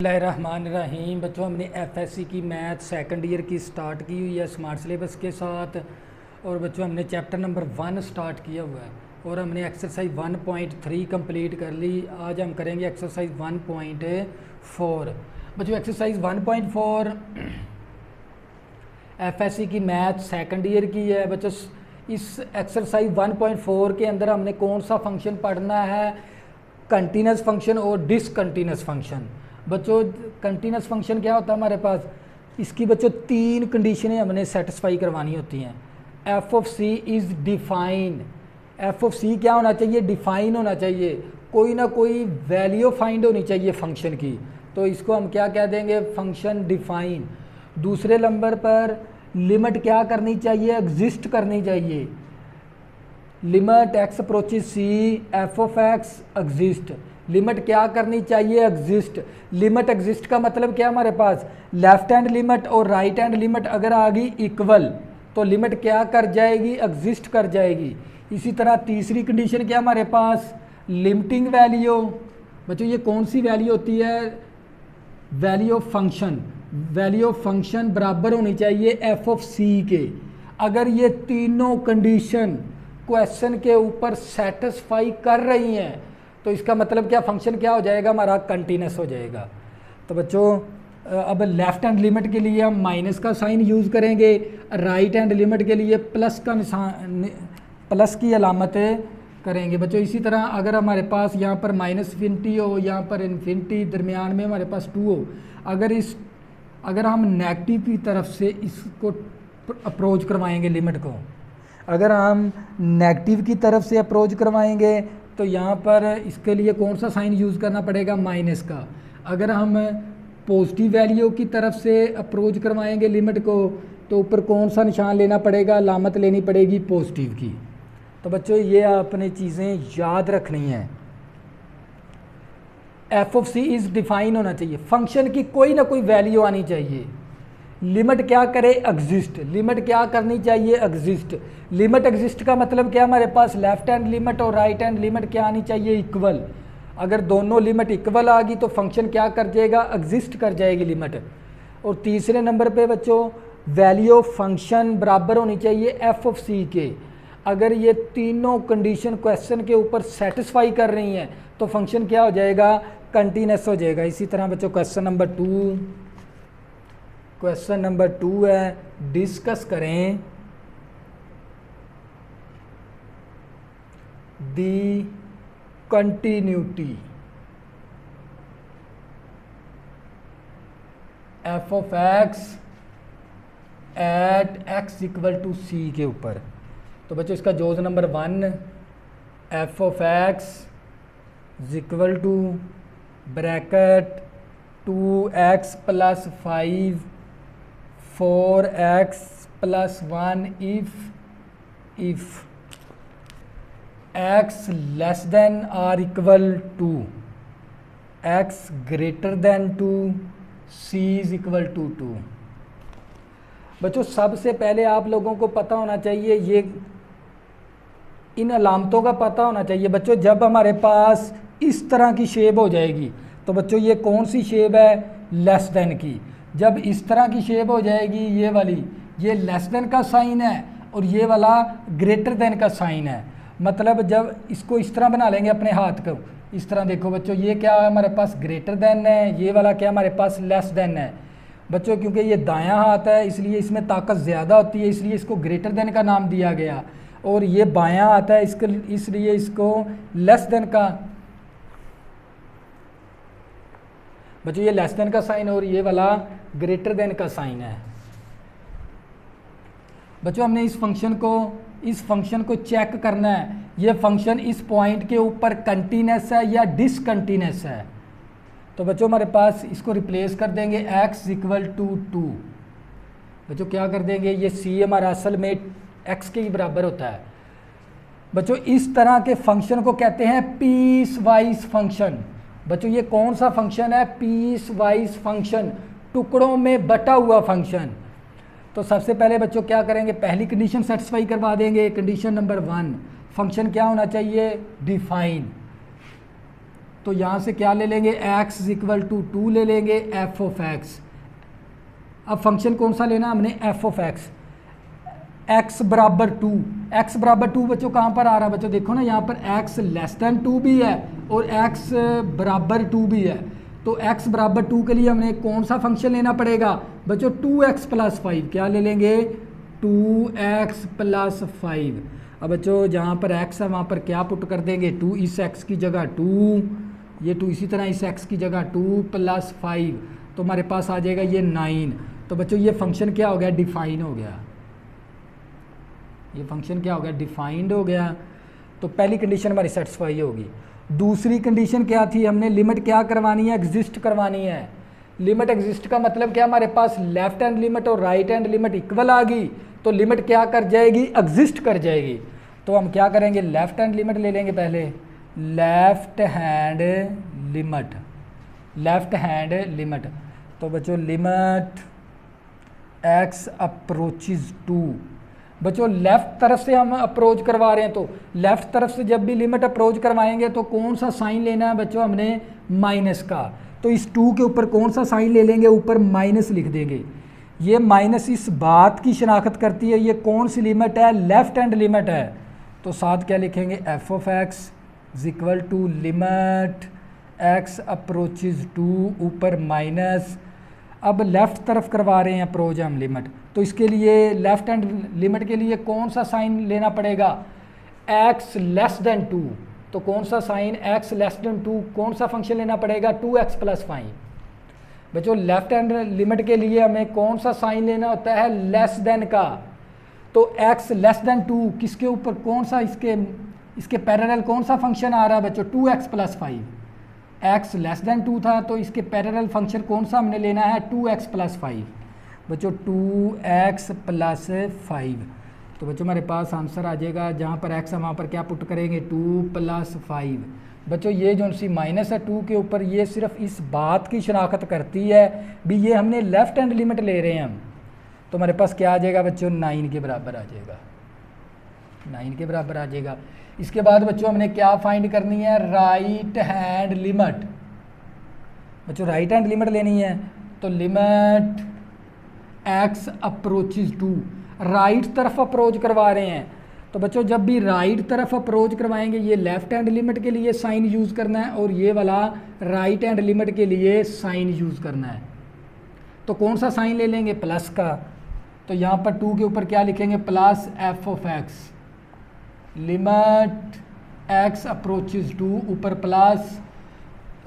बिस्मिल्लाहिर्रहमानिर्रहीम। बच्चों, हमने एफएससी की मैथ सेकंड ईयर की स्टार्ट की हुई है स्मार्ट सिलेबस के साथ। और बच्चों, हमने चैप्टर नंबर 1 स्टार्ट किया हुआ है और हमने एक्सरसाइज 1.3 कंप्लीट कर ली। आज हम करेंगे एक्सरसाइज 1.4। बच्चों, एक्सरसाइज 1.4 एफएससी की मैथ सेकंड ईयर की है। बच्चों, इस एक्सरसाइज 1.4 के अंदर हमने कौन सा फंक्शन पढ़ना है? कंटीन्यूअस फंक्शन और डिसकंटीन्यूअस फंक्शन। बच्चों, कंटीन्यूअस फंक्शन क्या होता है हमारे पास? इसकी बच्चों 3 कंडीशनें हमने सेटिस्फाई करवानी होती हैं। F of C is define. F of C क्या होना चाहिए? डिफाइन होना चाहिए। कोई ना कोई वैल्यू फाइंड होनी चाहिए फंक्शन की, तो इसको हम क्या कह देंगे? Function define. दूसरे नंबर पर लिमिट क्या करनी चाहिए? एग्जिस्ट करनी चाहिए। Limit x approaches c F of x exist. Limit क्या करनी चाहिए? एग्जिस्ट। लिमिट एग्जिस्ट का मतलब क्या? हमारे पास लेफ्ट हैंड लिमिट और राइट हैंड लिमिट अगर आ गई इक्वल तो लिमिट क्या कर जाएगी? एग्जिस्ट कर जाएगी। इसी तरह तीसरी कंडीशन क्या हमारे पास? Limiting value. बच्चों, ये कौन सी वैल्यू होती है? Value of function. Value of function बराबर होनी चाहिए एफ ऑफ सी के। अगर ये तीनों कंडीशन क्वेश्चन के ऊपर सेटिस्फाई कर रही हैं तो इसका मतलब क्या? फंक्शन क्या हो जाएगा? हमारा कंटीन्यूअस हो जाएगा। तो बच्चों, अब लेफ्ट हैंड लिमिट के लिए हम माइनस का साइन यूज़ करेंगे, राइट हैंड लिमिट के लिए प्लस का निशान, प्लस की अलामत करेंगे। बच्चों, इसी तरह अगर हमारे पास यहाँ पर माइनस इन्फिनिटी हो, यहाँ पर इन्फिनिटी, दरमियान में हमारे पास 2 हो, अगर हम नेगेटिव की तरफ से इसको अप्रोच करवाएंगे लिमिट को, अगर हम नेगेटिव की तरफ से अप्रोच करवाएंगे तो यहाँ पर इसके लिए कौन सा साइन यूज़ करना पड़ेगा? माइनस का। अगर हम पॉजिटिव वैल्यू की तरफ से अप्रोच करवाएंगे लिमिट को तो ऊपर कौन सा निशान लेना पड़ेगा? अलामत लेनी पड़ेगी पॉजिटिव की। तो बच्चों, ये आपने चीज़ें याद रखनी हैं। F of C is define होना चाहिए। फंक्शन की कोई ना कोई वैल्यू आनी चाहिए। लिमिट क्या करे? एग्जिस्ट। लिमिट क्या करनी चाहिए? एग्जिस्ट। लिमिट एग्जिस्ट का मतलब क्या? हमारे पास लेफ्ट हैंड लिमिट और राइट हैंड लिमिट क्या आनी चाहिए? इक्वल। अगर दोनों लिमिट इक्वल आ गई तो फंक्शन क्या कर जाएगा? एग्जिस्ट कर जाएगी लिमिट। और तीसरे नंबर पे बच्चों, वैल्यू ऑफ फंक्शन बराबर होनी चाहिए एफ ऑफ सी के। अगर ये तीनों कंडीशन क्वेश्चन के ऊपर सेटिस्फाई कर रही हैं तो फंक्शन क्या हो जाएगा? कंटीन्यूअस हो जाएगा। इसी तरह बच्चों, क्वेश्चन नंबर 2 है, डिस्कस करें the continuity F of X at x equal to C के ऊपर। तो बच्चों, इसका जोज number 1, F of X equal to bracket 2x + 5 4x + 1 if x less than or equal to x greater than 2 c is equal to 2। बच्चों, सबसे पहले आप लोगों को पता होना चाहिए, ये इन अलामतों का पता होना चाहिए। बच्चों, जब हमारे पास इस तरह की शेप हो जाएगी तो बच्चों ये कौन सी शेप है? लेस देन की। जब इस तरह की शेप हो जाएगी, ये वाली, ये लेस देन का साइन है और ये वाला ग्रेटर देन का साइन है। मतलब जब इसको इस तरह बना लेंगे अपने हाथ को, इस तरह देखो बच्चों, ये क्या है हमारे पास? ग्रेटर देन है। ये वाला क्या हमारे पास? लेस देन है। बच्चों, क्योंकि ये दायां हाथ है इसलिए इसमें ताकत ज़्यादा होती है, इसलिए इसको ग्रेटर देन का नाम दिया गया। और ये बायां हाथ है इसलिए इसको लेस देन का। बच्चों, ये लेस देन का साइन और ये वाला ग्रेटर देन का साइन है। बच्चों, हमने इस फंक्शन को चेक करना है, ये फंक्शन इस पॉइंट के ऊपर कंटीन्यूअस है या डिसकंटीन्यूअस है। तो बच्चों, हमारे पास इसको रिप्लेस कर देंगे x इक्वल टू 2। बच्चों, क्या कर देंगे? ये c हमारा असल में x के ही बराबर होता है। बच्चों, इस तरह के फंक्शन को कहते हैं पीस वाइज फंक्शन। बच्चों, ये कौन सा फंक्शन है? पीस वाइज फंक्शन, टुकड़ों में बटा हुआ फंक्शन। तो सबसे पहले बच्चों क्या करेंगे? पहली कंडीशन सेटिस्फाई करवा देंगे। कंडीशन नंबर 1, फंक्शन क्या होना चाहिए? डिफाइन। तो यहाँ से क्या ले लेंगे, x इक्वल टू 2 ले लेंगे एफ ऑफ एक्स। अब फंक्शन कौन सा लेना हमने, एफ ऑफ एक्स। x बराबर 2, x बराबर 2 बच्चों कहाँ पर आ रहा है बच्चों, देखो ना यहाँ पर x लेस दैन 2 भी है और x बराबर 2 भी है। तो x बराबर 2 के लिए हमने कौन सा फंक्शन लेना पड़ेगा बच्चों, 2x प्लस 5। क्या ले लेंगे, 2x प्लस 5। अब बच्चों जहाँ पर x है वहाँ पर क्या पुट कर देंगे, 2 इस x की जगह 2, ये 2 इसी तरह इस x की जगह 2 प्लस 5, तो हमारे पास आ जाएगा ये 9। तो बच्चों ये फंक्शन क्या हो गया, डिफाइन हो गया। ये फंक्शन क्या हो गया, डिफाइंड हो गया। तो पहली कंडीशन हमारी सेटिस्फाई होगी। दूसरी कंडीशन क्या थी, हमने लिमिट क्या करवानी है, एग्जिस्ट करवानी है। लिमिट एग्जिस्ट का मतलब क्या, हमारे पास लेफ्ट हैंड लिमिट और राइट हैंड लिमिट इक्वल आ गई तो लिमिट क्या कर जाएगी, एग्जिस्ट कर जाएगी। तो हम क्या करेंगे, लेफ्ट हैंड लिमिट ले लेंगे पहले, left hand limit, left hand limit. तो बच्चों लिमिट x अप्रोचेज टू, बच्चों लेफ्ट तरफ से हम अप्रोच करवा रहे हैं तो लेफ्ट तरफ से जब भी लिमिट अप्रोच करवाएंगे तो कौन सा साइन लेना है बच्चों हमने, माइनस का। तो इस 2 के ऊपर कौन सा साइन ले लेंगे, ऊपर माइनस लिख देंगे। ये माइनस इस बात की शनाख्त करती है ये कौन सी लिमिट है, लेफ्ट हैंड लिमिट है। तो साथ क्या लिखेंगे, f of x is equal to limit x approaches two, ऊपर माइनस। अब लेफ्ट तरफ करवा रहे हैं अप्रोच हम लिमिट, तो इसके लिए लेफ्ट हैंड लिमिट के लिए कौन सा साइन लेना पड़ेगा, x लेस देन 2। तो कौन सा साइन, x लेस देन 2, कौन सा फंक्शन लेना पड़ेगा, 2x प्लस 5। बच्चों लेफ्ट हैंड लिमिट के लिए हमें कौन सा साइन लेना होता है, लेस देन का। तो x लेस देन 2 किसके ऊपर, कौन सा इसके पैरेलल कौन सा फंक्शन आ रहा है बच्चों, 2x plus 5। x less than 2 था तो इसके पैरेलल फंक्शन कौन सा हमने लेना है, 2x प्लस 5। बच्चों 2x प्लस 5। तो बच्चों हमारे पास आंसर आ जाएगा, जहाँ पर x है वहाँ पर क्या पुट करेंगे, 2 प्लस 5। बच्चों ये जो सी माइनस है 2 के ऊपर, ये सिर्फ इस बात की शनाख्त करती है भी ये हमने लेफ्ट हैंड लिमिट ले रहे हैं हम। तो हमारे पास क्या आ जाएगा बच्चों, 9 के बराबर आ जाएगा, 9 के बराबर आ जाएगा। इसके बाद बच्चों हमने क्या फाइंड करनी है, राइट हैंड लिमिट। बच्चों राइट हैंड लिमिट लेनी है तो limit x approaches two, right तरफ अप्रोच करवा रहे हैं। तो बच्चों जब भी राइट तरफ अप्रोच करवाएंगे ये लेफ्ट हैंड लिमिट के लिए साइन यूज़ करना है और ये वाला राइट हैंड लिमिट के लिए साइन यूज़ करना है। तो कौन सा साइन ले लेंगे, प्लस का। तो यहाँ पर 2 के ऊपर क्या लिखेंगे, plus f of x, limit x approaches two, ऊपर प्लस।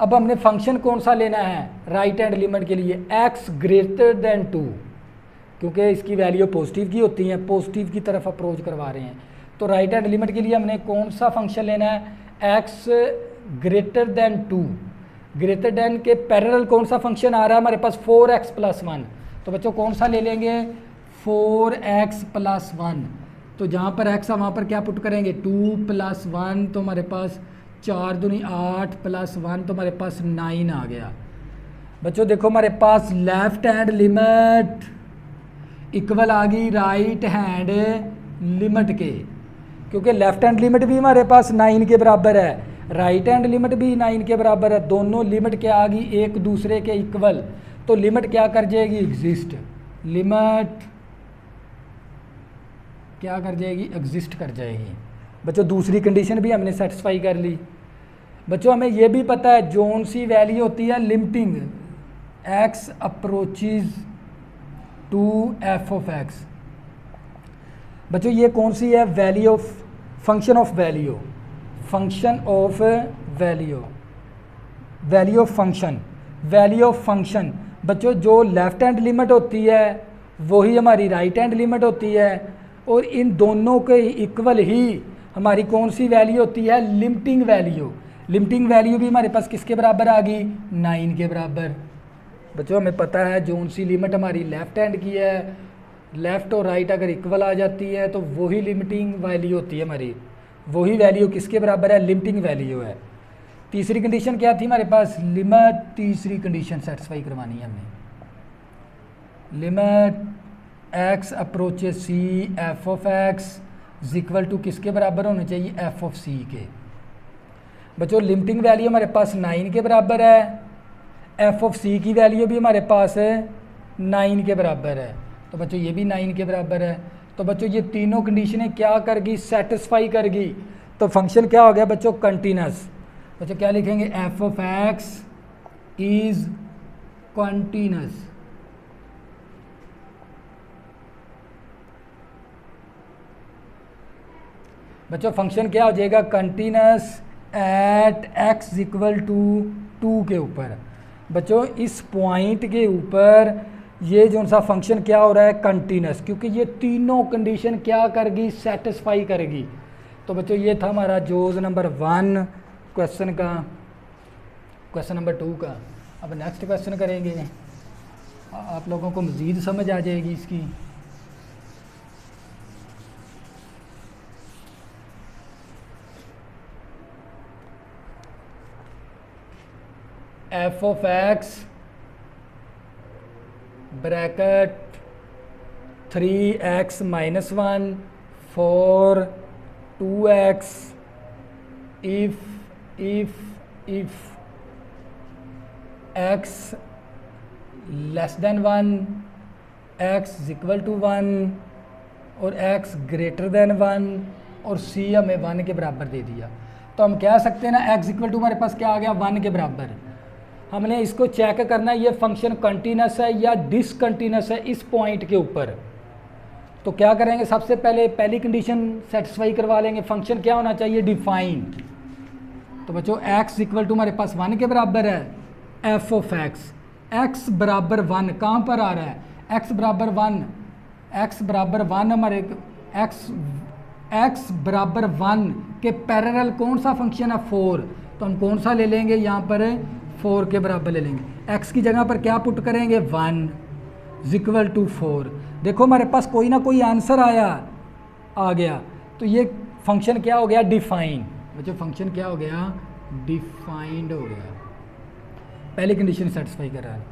अब हमने फंक्शन कौन सा लेना है राइट हैंड लिमिट के लिए, x ग्रेटर देन 2, क्योंकि इसकी वैल्यू पॉजिटिव की होती है, पॉजिटिव की तरफ अप्रोच करवा रहे हैं। तो राइट हैंड लिमिट के लिए हमने कौन सा फंक्शन लेना है, x greater than 2। Greater than के पैरेलल कौन सा फंक्शन आ रहा है हमारे पास, 4x प्लस 1। तो बच्चों कौन सा ले लेंगे, 4x प्लस 1। तो जहाँ पर x है वहाँ पर क्या पुट करेंगे, 2 प्लस 1। तो हमारे पास 4 दूनी 8 प्लस 1, तो हमारे पास 9 आ गया। बच्चों देखो हमारे पास लेफ्ट हैंड लिमिट इक्वल आ गई राइट हैंड लिमिट के, क्योंकि लेफ्ट हैंड लिमिट भी हमारे पास 9 के बराबर है, राइट हैंड लिमिट भी 9 के बराबर है। दोनों लिमिट क्या आ गई, एक दूसरे के इक्वल। तो लिमिट क्या कर जाएगी, एग्जिस्ट। लिमिट क्या कर जाएगी, एग्जिस्ट कर जाएगी। बच्चों दूसरी कंडीशन भी हमने सेटिस्फाई कर ली। बच्चों हमें यह भी पता है जोन सी वैल्यू होती है limiting x approaches to F of x. बच्चों ये कौन सी है, value of function of value, function of value, value of function, value of function. बच्चों जो लेफ्ट हैंड लिमिट होती है वही हमारी राइट हैंड लिमिट होती है और इन दोनों के इक्वल ही हमारी कौन सी वैल्यू होती है, लिमिटिंग वैल्यू। लिमिटिंग वैल्यू भी हमारे पास किसके बराबर आ गई, 9 के बराबर। बच्चों हमें पता है जोन सी लिमिट हमारी लेफ्ट हैंड की है, लेफ़्ट और राइट अगर इक्वल आ जाती है तो वही लिमिटिंग वैल्यू होती है हमारी, वही वैल्यू किसके बराबर है, लिमिटिंग वैल्यू है। तीसरी कंडीशन क्या थी हमारे पास, लिमिट, तीसरी कंडीशन सेटिस्फाई करवानी है हमने। Limit x approaches c f of x is equal to किसके बराबर होने चाहिए, f ऑफ c के। बच्चों लिमिटिंग वैल्यू हमारे पास 9 के बराबर है, एफ ऑफ सी की वैल्यू भी हमारे पास 9 के बराबर है, तो बच्चों ये भी 9 के बराबर है। तो बच्चों ये तीनों कंडीशनें क्या करगी, सेटिस्फाई करगी। तो फंक्शन क्या हो गया बच्चों, कंटिन्यूस। बच्चों क्या लिखेंगे, f of x is continuous. बच्चों फंक्शन क्या हो जाएगा, continuous at x equal to 2 के ऊपर। बच्चों इस पॉइंट के ऊपर ये जो सा फंक्शन क्या हो रहा है, कंटिन्यूस, क्योंकि ये तीनों कंडीशन क्या करेगी, सेटिस्फाई करेगी। तो बच्चों ये था हमारा जोज नंबर 1 क्वेश्चन का, क्वेश्चन नंबर 2 का। अब नेक्स्ट क्वेश्चन करेंगे, आप लोगों को मज़ीद समझ आ जाएगी इसकी। F of x bracket 3x minus 1 for 2x if x less than 1, x is equal to 1 और x ग्रेटर देन 1 और c हमें 1 के बराबर दे दिया। तो हम कह सकते हैं ना x इक्वल टू हमारे पास क्या आ गया, 1 के बराबर। हमने इसको चेक करना है ये फंक्शन कंटिन्यूस है या डिसकंटिन्यूस है इस पॉइंट के ऊपर। तो क्या करेंगे, सबसे पहले पहली कंडीशन सेटिस्फाई करवा लेंगे, फंक्शन क्या होना चाहिए, डिफाइन। तो बच्चों x इक्वल टू हमारे पास 1 के बराबर है, एफ ऑफ x बराबर 1 कहाँ पर आ रहा है, x बराबर 1 हमारे x बराबर 1 के पैरेलल कौन सा फंक्शन है, 4। तो हम कौन सा ले लेंगे, यहाँ पर 4 के बराबर ले लेंगे। x की जगह पर क्या पुट करेंगे, 1 इक्वल टू 4। देखो हमारे पास कोई ना कोई आंसर आ गया। तो ये फंक्शन क्या हो गया, डिफाइन। बच्चों फंक्शन क्या हो गया, डिफाइंड हो गया। पहली कंडीशन सेटिस्फाई कर रहा है।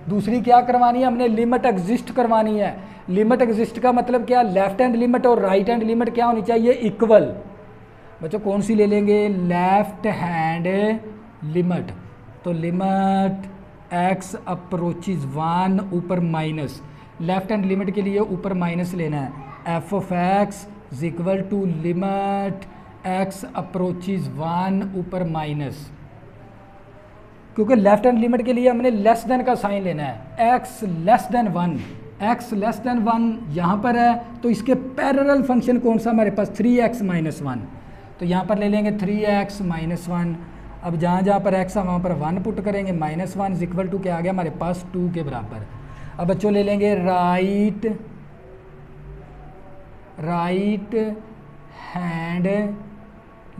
दूसरी क्या करवानी है, हमने लिमिट एग्जिस्ट करवानी है। लिमिट एग्जिस्ट का मतलब क्या, लेफ्ट हैंड लिमिट और राइट हैंड लिमिट क्या होनी चाहिए, इक्वल। बच्चों कौन सी ले लेंगे, लेफ्ट हैंड लिमिट। तो लिमिट x अप्रोचेज 1 ऊपर माइनस, लेफ्ट हैंड लिमिट के लिए ऊपर माइनस लेना है, f of x is equal to limit x approaches 1 ऊपर माइनस। क्योंकि लेफ्ट हैंड लिमिट के लिए हमने लेस देन का साइन लेना है, x लेस देन 1 यहाँ पर है। तो इसके पैरेलल फंक्शन कौन सा हमारे पास, 3x माइनस 1। तो यहाँ पर ले लेंगे 3x माइनस 1। अब जहाँ पर x है वहाँ पर 1 पुट करेंगे, माइनस 1 इज इक्वल टू क्या आ गया हमारे पास, 2 के बराबर। अब बच्चों ले लेंगे राइट हैंड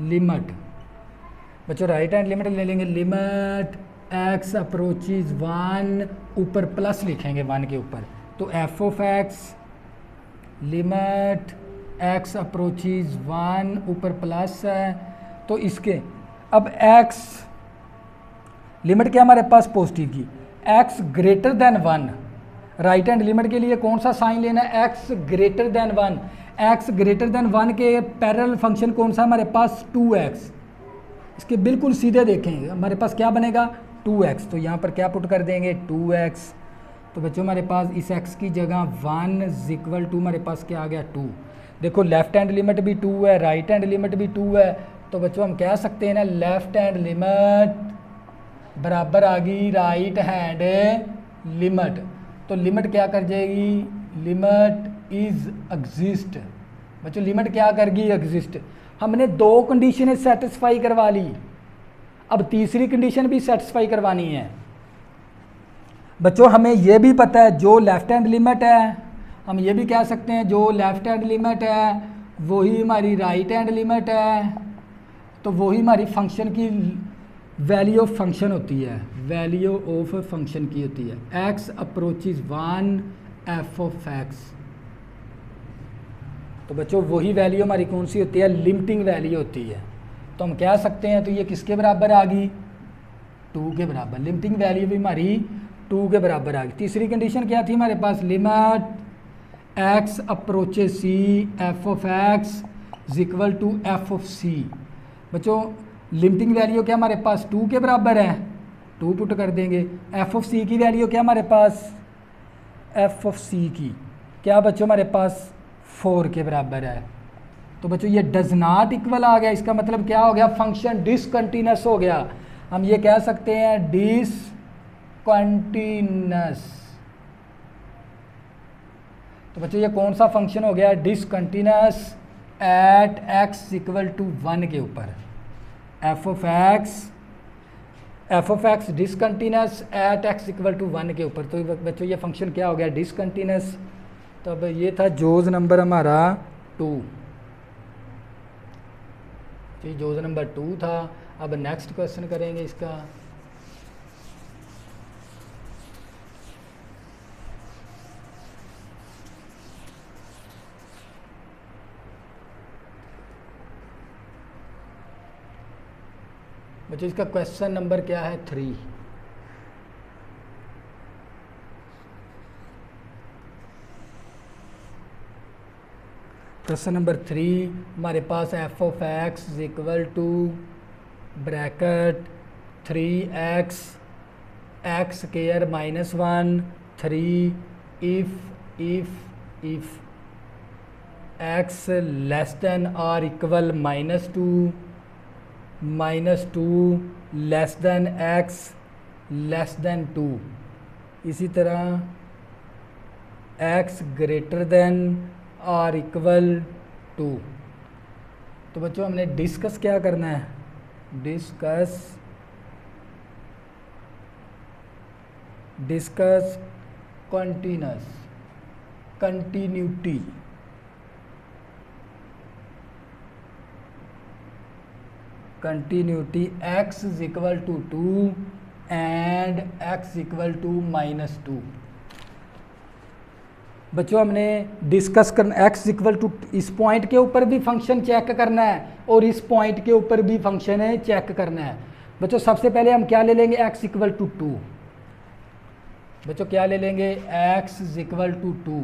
लिमिट। बच्चों राइट हैंड लिमिट ले लेंगे, लिमिट x अप्रोचेज 1 ऊपर प्लस लिखेंगे 1 के ऊपर। तो f of x limit x approaches 1 ऊपर प्लस है। तो इसके अब x लिमिट क्या हमारे पास, पॉजिटिव की, x greater than 1। Right hand limit के लिए कौन सा साइन लेना है, x greater than 1। x greater than 1 के पैरेलल फंक्शन कौन सा हमारे पास, 2x। इसके बिल्कुल सीधे देखेंगे हमारे पास क्या बनेगा, 2x। तो यहाँ पर क्या पुट कर देंगे, 2x। तो बच्चों हमारे पास इस x की जगह 1 इक्वल टू हमारे पास क्या आ गया, 2। देखो लेफ्ट हैंड लिमिट भी 2 है, राइट हैंड लिमिट भी 2 है। तो बच्चों हम कह सकते हैं ना, लेफ्ट हैंड लिमिट बराबर आ गई राइट हैंड लिमिट। तो लिमिट क्या कर जाएगी, लिमिट इज एग्जिस्ट। बच्चों लिमिट क्या करगी, एग्जिस्ट। हमने 2 कंडीशनें सेटिस्फाई करवा ली, अब तीसरी कंडीशन भी सेटिस्फाई करवानी है। बच्चों हमें यह भी पता है जो लेफ्ट हैंड लिमिट है, हम ये भी कह सकते हैं जो लेफ्ट हैंड लिमिट है वही हमारी राइट हैंड लिमिट है। तो वही हमारी फंक्शन की वैल्यू ऑफ फंक्शन होती है, वैल्यू ऑफ फंक्शन की होती है, x approaches 1 F of x. तो बच्चों वही वैल्यू हमारी कौन सी होती है, लिमिटिंग वैल्यू होती है। तो हम कह सकते हैं तो ये किसके बराबर आ गई, 2 के बराबर। लिमिटिंग वैल्यू भी हमारी 2 के बराबर आ गई। तीसरी कंडीशन क्या थी हमारे पास, limit x approaches c F of x is equal to F of c। बच्चों लिमिटिंग वैल्यू क्या हमारे पास 2 के बराबर है, 2 पुट कर देंगे। एफ ऑफ सी की वैल्यू क्या हमारे पास, एफ ऑफ सी की क्या बच्चों हमारे पास 4 के बराबर है। तो बच्चों ये डज नॉट इक्वल आ गया, इसका मतलब क्या हो गया, फंक्शन डिसकंटिन्यूस हो गया। हम ये कह सकते हैं डिसकंटिन्यूस। तो बच्चों ये कौन सा फंक्शन हो गया, discontinuous at x equal to 1 के ऊपर। F of x discontinuous at x equal to 1 के ऊपर। तो बच्चों ये फंक्शन क्या हो गया, डिसकंटिन्यूस। तो अब ये था जोज नंबर हमारा 2, तो जोज नंबर 2 था। अब नेक्स्ट क्वेश्चन करेंगे इसका। बच्चों इसका क्वेश्चन नंबर क्या है, 3। क्वेश्चन नंबर 3 हमारे पास F of x is equal to bracket 3x X square minus 1 3 if X less than और equal -2 less than X less than 2। इसी तरह एक्स ग्रेटर देन और इक्वल 2। तो बच्चों हमने डिस्कस क्या करना है, discuss continuity x is equal to 2 and x equal to -2। बच्चों हमने डिस्कस करना x इक्वल टू, इस पॉइंट के ऊपर भी फंक्शन चेक करना है और इस पॉइंट के ऊपर भी फंक्शन है चेक करना है। बच्चों सबसे पहले हम क्या ले लेंगे, x इक्वल टू 2। बच्चों क्या ले लेंगे, x इज इक्वल टू 2।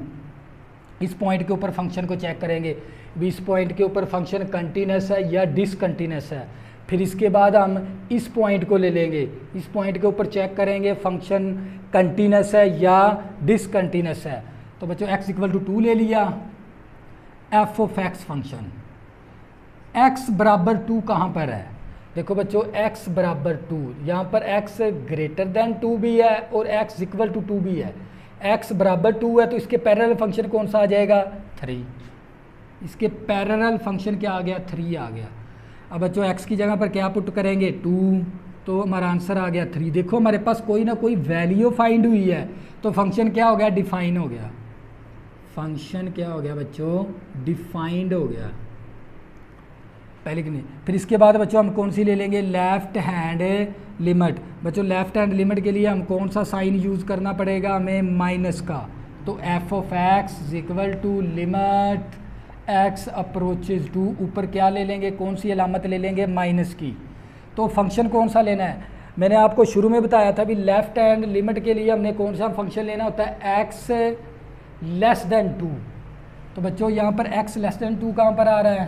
इस पॉइंट के ऊपर फंक्शन को चेक करेंगे, इस पॉइंट के ऊपर फंक्शन कंटिन्यूस है या डिसकंटिन्यूस है। फिर इसके बाद हम इस पॉइंट को ले लेंगे, इस पॉइंट के ऊपर चेक करेंगे फंक्शन कंटिन्यूस है या डिसकंटिन्यूस है। तो बच्चों x इक्वल टू 2 ले लिया। F of x function x बराबर 2 कहाँ पर है, देखो बच्चों x बराबर 2, यहाँ पर x ग्रेटर देन 2 भी है और x इक्वल टू 2 भी है। x बराबर 2 है तो इसके पैरेलल फंक्शन कौन सा आ जाएगा, 3। इसके पैरेलल फंक्शन क्या आ गया, 3 आ गया। अब बच्चों x की जगह पर क्या पुट करेंगे, 2, तो हमारा आंसर आ गया 3। देखो हमारे पास कोई ना कोई वैल्यू फाइंड हुई है तो फंक्शन क्या हो गया, डिफाइन हो गया। फंक्शन क्या हो गया बच्चों, डिफाइंड हो गया पहले कि नहीं। फिर इसके बाद बच्चों हम कौन सी ले लेंगे, लेफ्ट हैंड लिमिट। बच्चों लेफ्ट हैंड लिमिट के लिए हम कौन सा साइन यूज़ करना पड़ेगा, हमें माइनस का। तो f of x is equal to limit x approaches two, ऊपर क्या ले लेंगे, कौन सी अलामत ले लेंगे, माइनस की। तो फंक्शन कौन सा लेना है, मैंने आपको शुरू में बताया था भी लेफ्ट हैंड लिमिट के लिए हमने कौन सा फंक्शन लेना होता है, एक्स लेस देन 2। तो बच्चों यहाँ पर x लेस देन 2 कहाँ पर आ रहा है,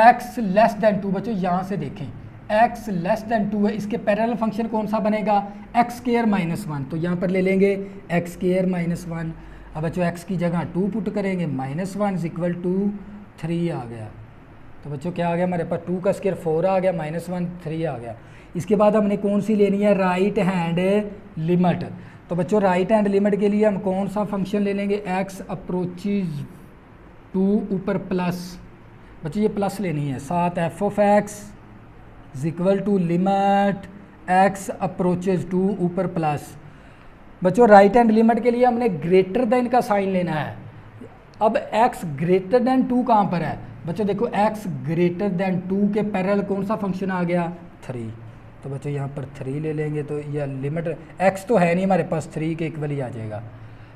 x लेस देन 2। बच्चों यहाँ से देखें x लेस देन 2 है, इसके पैरेलल फंक्शन कौन सा बनेगा, x स्क्वायर माइनस 1। तो यहाँ पर ले लेंगे x स्क्वायर माइनस 1। अब बच्चों x की जगह 2 पुट करेंगे, -1 इज इक्वल टू 3 आ गया। तो बच्चों क्या आ गया हमारे पास, 2 का स्क्वायर 4 आ गया, -1 3 आ गया। इसके बाद हमने कौन सी लेनी है, राइट हैंड लिमिट। तो बच्चों राइट हैंड लिमिट के लिए हम कौन सा फंक्शन ले लेंगे, x अप्रोचेज टू, ऊपर प्लस। बच्चों ये प्लस लेनी है, साथ f of x is equal to limit x approaches two, ऊपर प्लस। बच्चों राइट हैंड लिमिट के लिए हमने ग्रेटर देन का साइन लेना है। अब x ग्रेटर देन 2 कहाँ पर है, बच्चों देखो x ग्रेटर देन 2 के पैरेलल कौन सा फंक्शन आ गया, 3। तो बच्चों यहाँ पर 3 ले लेंगे, तो यह लिमिट x तो है नहीं हमारे पास, 3 के इक्वल ही आ जाएगा।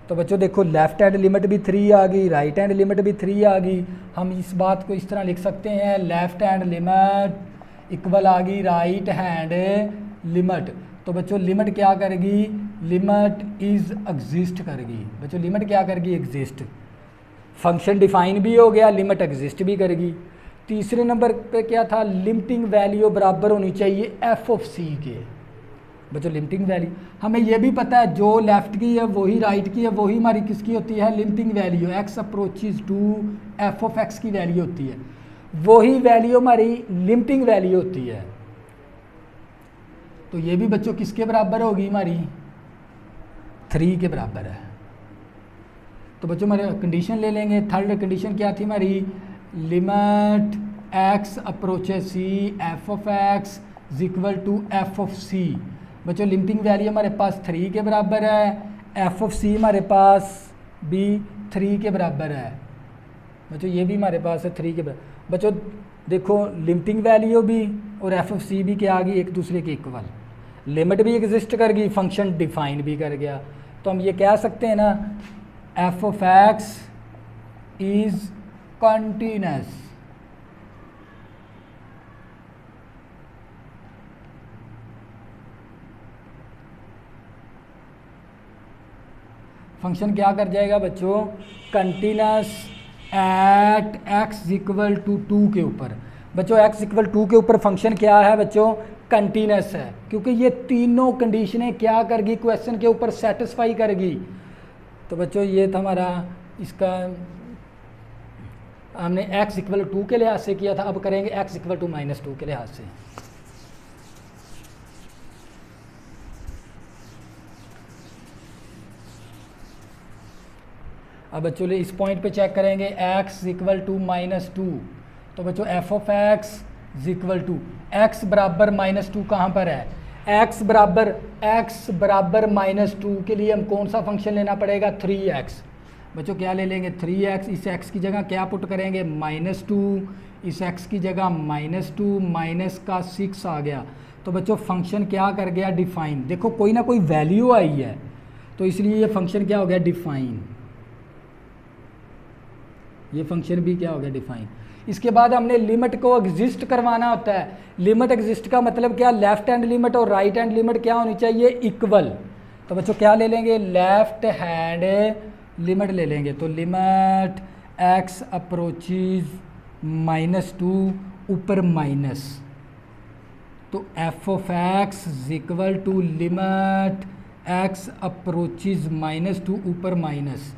तो बच्चों देखो लेफ्ट हैंड लिमिट भी 3 आ गई, राइट हैंड लिमिट भी 3 आ गई। हम इस बात को इस तरह लिख सकते हैं, लेफ्ट हैंड लिमिट इक्वल आ गई राइट हैंड लिमिट। तो बच्चों लिमिट क्या करेगी, लिमिट इज एग्जिस्ट करेगी। बच्चों लिमिट क्या करेगी, एग्जिस्ट। फंक्शन डिफाइन भी हो गया, लिमिट एग्जिस्ट भी करेगी। तीसरे नंबर पे क्या था, लिमिटिंग वैल्यू बराबर होनी चाहिए एफ ऑफ सी के। बच्चों लिमिटिंग वैल्यू हमें ये भी पता है, जो लेफ्ट की है वही राइट की है, वही हमारी किसकी होती है, limiting value x approaches to F of x की वैल्यू होती है, वही वैल्यू हमारी लिमिटिंग वैल्यू होती है। तो ये भी बच्चों किसके बराबर होगी, हमारी 3 के बराबर है। तो बच्चों हमारे कंडीशन ले लेंगे। थर्ड कंडीशन क्या थी हमारी, limit x approaches C F of x is equal to F of C. बच्चों लिमिटिंग वैल्यू हमारे पास 3 के बराबर है, एफ ऑफ सी हमारे पास भी 3 के बराबर है। बच्चों ये भी हमारे पास है 3 के बराबर। बच्चों देखो लिमिटिंग वैल्यू भी और एफ ऑफ सी भी क्या आ गई, एक दूसरे के इक्वल, लिमिट भी एग्जिस्ट कर गई, फंक्शन डिफाइन भी कर गया। तो हम ये कह सकते हैं ना, f of x is continuous. Function क्या कर जाएगा बच्चों, continuous at x equal to 2 के ऊपर। बच्चों एक्स इक्वल 2 के ऊपर फंक्शन क्या है बच्चों, कंटिन्यूअस है, क्योंकि ये तीनों कंडीशनें क्या करेगी, क्वेश्चन के ऊपर सेटिस्फाई करेगी। तो बच्चों ये था हमारा, इसका हमने x इक्वल 2 के लिहाज से किया था, अब करेंगे x इक्वल टू -2 के लिहाज से। अब बच्चों इस पॉइंट पे चेक करेंगे x इक्वल टू -2। तो बच्चों f of x is equal to x बराबर -2 कहाँ पर है, x बराबर -2 के लिए हम कौन सा फंक्शन लेना पड़ेगा, 3x। बच्चों क्या ले लेंगे, 3x, इस x की जगह क्या पुट करेंगे, -2, इस x की जगह -2 माइनस का 6 आ गया। तो बच्चों फंक्शन क्या कर गया, डिफाइन। देखो कोई ना कोई वैल्यू आई है, तो इसलिए ये फंक्शन क्या हो गया, डिफाइन। ये फंक्शन भी क्या हो गया, डिफाइन। इसके बाद हमने लिमिट को एग्जिस्ट करवाना होता है। लिमिट एग्जिस्ट का मतलब क्या, लेफ्ट हैंड लिमिट और राइट हैंड लिमिट क्या होनी चाहिए, इक्वल। तो बच्चों क्या ले लेंगे, लेफ्ट हैंड लिमिट ले लेंगे। तो लिमिट एक्स अप्रोचेज -2 ऊपर माइनस, तो f of x is equal to limit x approaches -2 ऊपर माइनस।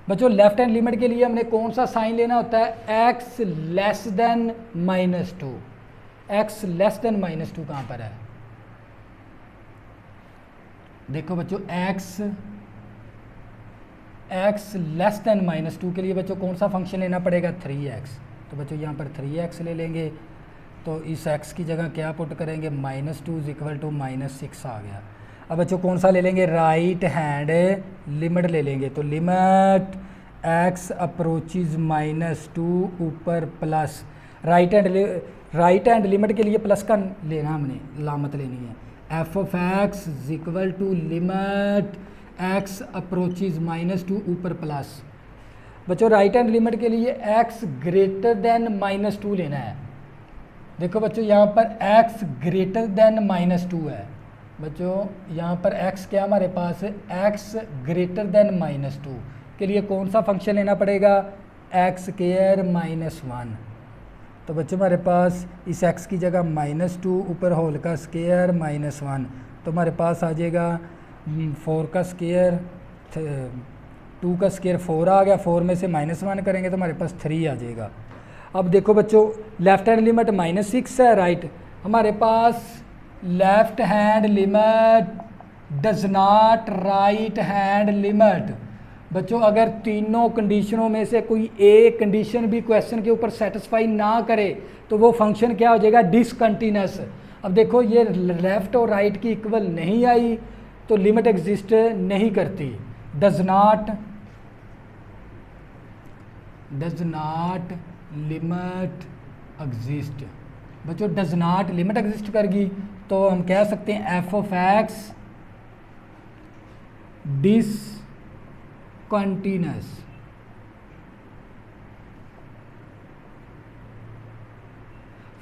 बच्चों लेफ्ट हैंड लिमिट के लिए हमने कौन सा साइन लेना होता है, x less than -2। x less than -2 कहाँ पर है, देखो बच्चों x लेस देन -2 के लिए बच्चों कौन सा फंक्शन लेना पड़ेगा, 3x। तो बच्चों यहाँ पर 3x ले लेंगे, तो इस x की जगह क्या पुट करेंगे, -2 इज इक्वल टू -6 आ गया। अब बच्चों कौन सा ले लेंगे, राइट हैंड लिमिट ले लेंगे। तो लिमिट x अप्रोचेज -2 ऊपर प्लस, राइट हैंड लिमिट के लिए प्लस का लेना, हमने लामत लेनी है, f of x is equal to limit x approaches -2 ऊपर प्लस। बच्चों राइट हैंड लिमिट के लिए x ग्रेटर देन -2 लेना है। देखो बच्चों यहाँ पर x ग्रेटर देन -2 है। बच्चों यहाँ पर x क्या हमारे पास है, x ग्रेटर देन -2 के लिए कौन सा फंक्शन लेना पड़ेगा, x स्क्वायर -1। तो बच्चों हमारे पास इस x की जगह -2 ऊपर होल का स्क्वायर -1, तो हमारे पास आ जाएगा 4 का स्क्वायर, 2 का स्क्वायर 4 आ गया, 4 में से -1 करेंगे तो हमारे पास 3 आ जाएगा। अब देखो बच्चों लेफ्ट हैंड लिमिट -6 है, राइट हमारे पास left hand limit does not right hand limit. बच्चों अगर तीनों कंडीशनों में से कोई एक कंडीशन भी क्वेश्चन के ऊपर सेटिस्फाई ना करे तो वो फंक्शन क्या हो जाएगा, डिसकंटिन्यूअस। अब देखो ये लेफ्ट और राइट की इक्वल नहीं आई तो लिमिट एग्जिस्ट नहीं करती, डज नॉट लिमिट एग्जिस्ट। बच्चों डज नॉट लिमिट एग्जिस्ट करेगी तो हम कह सकते हैं F of x discontinuous.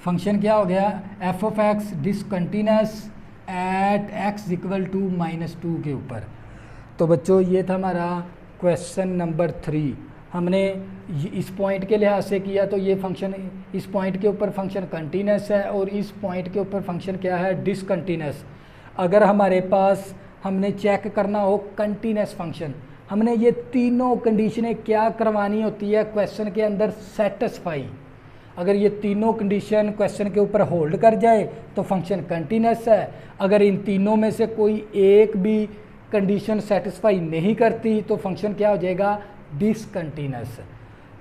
Function क्या हो गया, f of x discontinuous at x equal to -2 के ऊपर। तो बच्चों ये था हमारा क्वेश्चन नंबर 3। हमने इस पॉइंट के लिहाज से किया तो ये फंक्शन इस पॉइंट के ऊपर फंक्शन कंटिन्यूस है और इस पॉइंट के ऊपर फंक्शन क्या है, डिसकंटिन्यूस। अगर हमारे पास हमने चेक करना हो कंटिन्यूस फंक्शन, हमने ये तीनों कंडीशनें क्या करवानी होती है क्वेश्चन के अंदर, सेटिस्फाई। अगर ये तीनों कंडीशन क्वेश्चन के ऊपर होल्ड कर जाए तो फंक्शन कंटिन्यूस है। अगर इन तीनों में से कोई एक भी कंडीशन सेटिस्फाई नहीं करती तो फंक्शन क्या हो जाएगा, डिसकंटिन्यूस।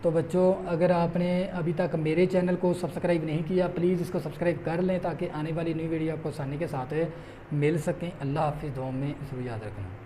तो बच्चों अगर आपने अभी तक मेरे चैनल को सब्सक्राइब नहीं किया प्लीज़ इसको सब्सक्राइब कर लें ताकि आने वाली नई वीडियो आपको आसानी के साथ मिल सकें। अल्लाह हाफिज़, दुआ में इसको याद रखना।